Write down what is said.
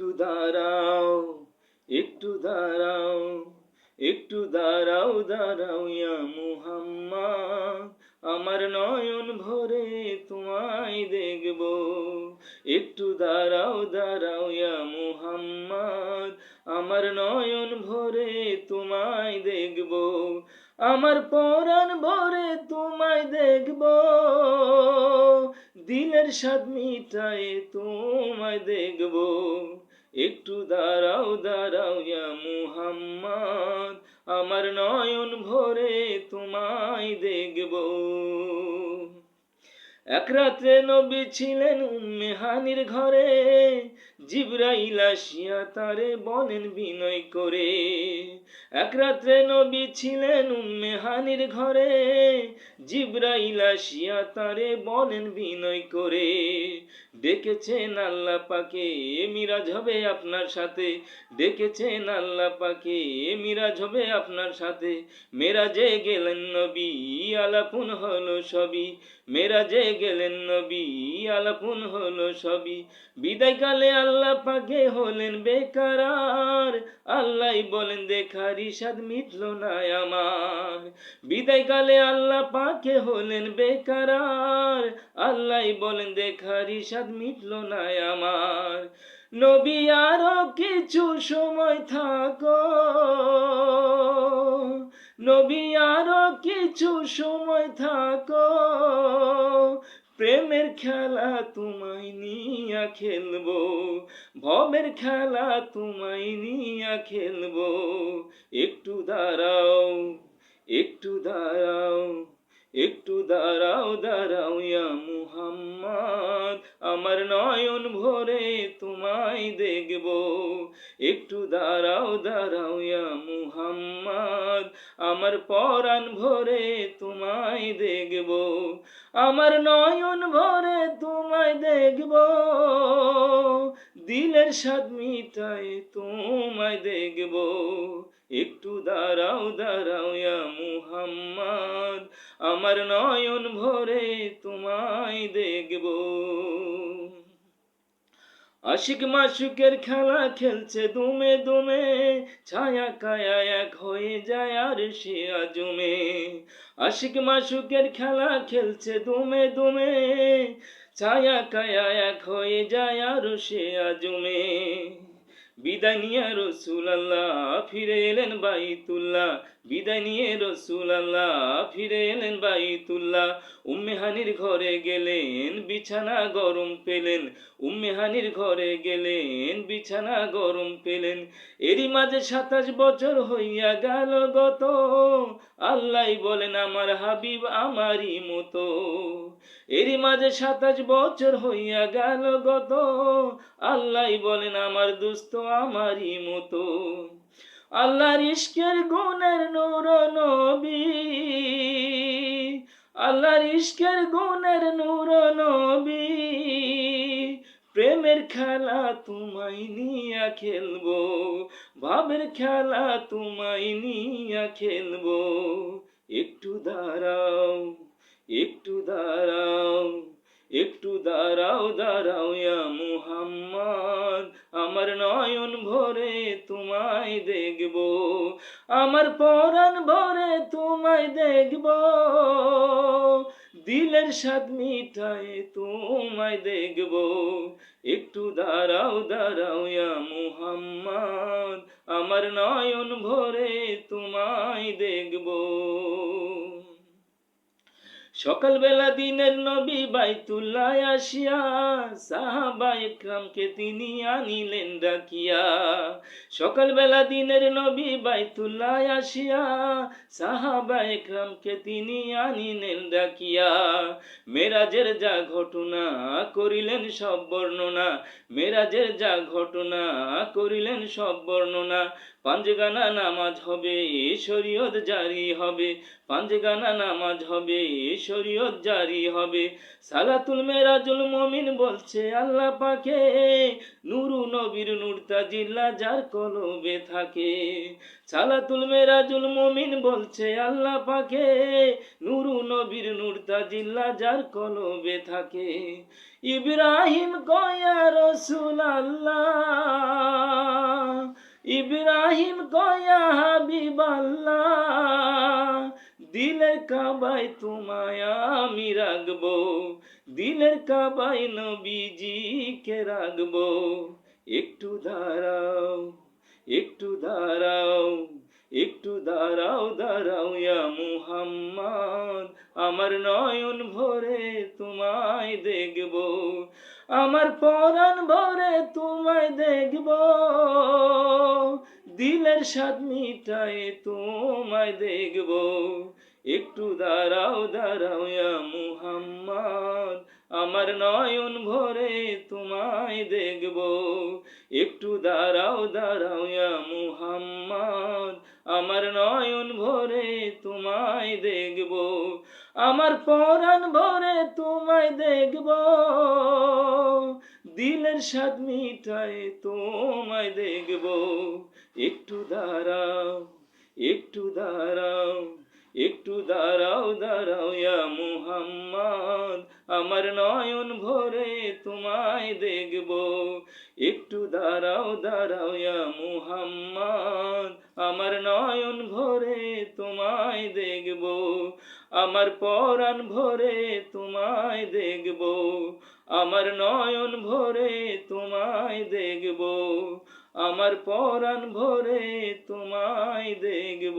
একটু দাঁড়াও, একটু দাঁড়াও, একটু দাঁড়াও দাঁড়াও ইয়া মুহাম্মদ, আমার নয়ন ভরে তোমায় দেখব। একটু দাঁড়াও দাঁড়াও ইয়া মুহাম্মদ, আমার নয়ন ভরে তোমায় দেখব। আমার পরাণ ভরে তোমায় দেখব, দিলের স্বাদ মিটায়ে তোমায় দেখব। একটু দাঁড়াও দাঁড়াও ইয়া মুহাম্মদ, আমার নয়ন ভরে তোমায় দেখব। এক রাত্রে নবী ছিলেন উম্মে হানির ঘরে, জিবরাইল আসিয়া তারে বলেন বিনয় করে। এক রাত্রে নবী ছিলেন উম্মে হানির ঘরে, জিবরাইল আসিয়া তারে বলেন বিনয় করে। ডেকেছেন আল্লাহ পাকে মিরাজ হবে আপনার সাথে, ডেকেছেন আল্লাহ পাকে মিরাজ হবে আপনার সাথে। মেরাজে গেলেন নবী আলাপুন হলো সবই, মেরাজে গেলেন নবী আলাপুন হলো সবই। বিদায়কালে আল্লাহ পাকে হলেন বেকারার, আল্লাহ বলেন দেখার ইশাদ মিটল না আমার। বিদায়কালে আল্লাহ পাকে হলেন বেকারার, আল্লাহ বলেন দেখার ইশাদ মিটল না আমার। নবী আরো কিছু সময় থাকো, নবী আরো কিছু সময় থাকো, প্রেমের খেলা তোমায় নিয়া খেলবো, ভবের খেলা তোমায় নিয়া খেলবো। একটু দাঁড়াও, একটু দাঁড়াও, একটু দাঁড়াও দাঁড়াও ইয়া মুহাম্মদ, আমার নয়ন ভরে তোমায় দেখব। একটু দাঁড়াও দাঁড়াও ইয়া মুহাম্মদ, আমার পরাণ ভরে তোমায় দেখব। আমার নয়ন ভরে তোমায় দেখব, দিলের স্বাদ মিটায়ে তোমায় দেখব। একটু দাঁড়াও দাঁড়াও ইয়া মুহাম্মদ, আমার নয়ন ভরে তোমায় দেখব। আশিক মাশুকের খেলা খেলছে দুমে দুমে, ছায়া কায়া এক হয়ে যায় আর সে আজমে। আশিক মাশুকের খেলা খেলছে দুমে দুমে, ছায়া কায়া এক হয়ে যায় আর সে আজমে। বিদায় নিয়ে রাসূলুল্লাহ ফিরে এলেন বাইতুল্লাহ, বিদায় নিয়ে রাসূলুল্লাহ ফিরে এলেন বাইতুল্লাহ। উম্মে হানির ঘরে গেলেন বিছানা গরম পেলেন, উম্মে হানির ঘরে গেলেন বিছানা গরম পেলেন। এরই মাঝে 27 বছর হইয়া গেল গত, আল্লাহ বলেন আমার হাবিব আমারই মতো। এরই মাঝে 27 বছর হইয়া গেল গত, আল্লাহ বলেন আমার দোস্ত আমারই মতো। আল্লাহর ইশকের গুণের নূর নবী, আল্লাহর ইশকের গুণের নূর নবী, প্রেমের খেলা তোমায় নিয়া খেলবো, ভাবের খেলা তোমায় নিয়া খেলবো। একটু দাঁড়াও, একটু দাঁড়াও, একটু দাঁড়াও দাঁড়াও ইয়া মুহাম্মদ, আমার নয়ন ভরে তোমায় দেখব, আমার পরাণ ভরে তোমায় দেখব। দিলের স্বাদ মিটায়ে তোমায় দেখব। একটু দাঁড়াও দাঁড়াও ইয়া মুহাম্মদ, আমার নয়ন ভরে তোমায় দেখব। সকালবেলা দিনের নবী বাইতুল্লাহ আসিয়া, সাহাবা ইকরামকে তিনি আনিলেন ডাকিয়া। সকালবেলা দিনের নবী বাইতুল্লাহ আসিয়া, সাহাবা ইকরামকে তিনি আনিলেন ডাকিয়া। মেরাজের যা ঘটনা করিলেন সব বর্ণনা, মেরাজের যা ঘটনা করিলেন সব বর্ণনা। 5 গানা নামাজ হবে শরীয়ত জারি হবে, 5 গানা নামাজ হবে শরীয়ত জারি হবে। সালাতুল মেরাজুল মুমিন বলছে আল্লাহ পাকে, নূরু নবীর নূর তাজিল্লা যার কলবে থাকে। সালাতুল মেরাজুল মুমিন বলছে আল্লাহ পাকে, নূরু নবীর নূর তাজিল্লা যার কলবে থাকে। ইব্রাহিম কয়া রাসূলুল্লাহ, ইব্রাহিম কয়া হাবিবাল্লাহ, দিলের কাবায় তোমায় আমি রাখবো, দিলের কাবায় নবীজিকে রাখবো। একটু দাঁড়াও, একটু দাঁড়াও, একটু দাঁড়াও দাঁড়াও ইয়া মুহাম্মদ, আমার নয়ন ভরে তোমায় দেখব, আমার পরাণ ভরে তোমায় দেখব, দিলের স্বাদ মিটায়ে তোমায় দেখব। একটু দাঁড়াও দাঁড়াও ইয়া মুহাম্মদ, আমার নয়ন ভরে তোমায় দেখব। একটু দাঁড়াও দাঁড়াও ইয়া মুহাম্মদ, আমার নয়ন ভরে তোমায় দেখব, আমার পরাণ ভরে তোমায় দেখব, দিলের স্বাদ মিটায়ে তোমায় দেখব। একটু দাঁড়াও, একটু দাঁড়াও, একটু দাঁড়াও দাঁড়াও ইয়া মুহাম্মদ, আমার নয়ন ভরে তোমায় দেখব। একটু দাঁড়াও দাঁড়াও ইয়া মুহাম্মদ, আমার নয়ন ভরে তোমায় দেখব, আমার পরাণ ভরে তোমায় দেখব, আমার নয়ন ভরে তোমায় দেখব, আমার পরাণ ভরে তোমায় দেখব।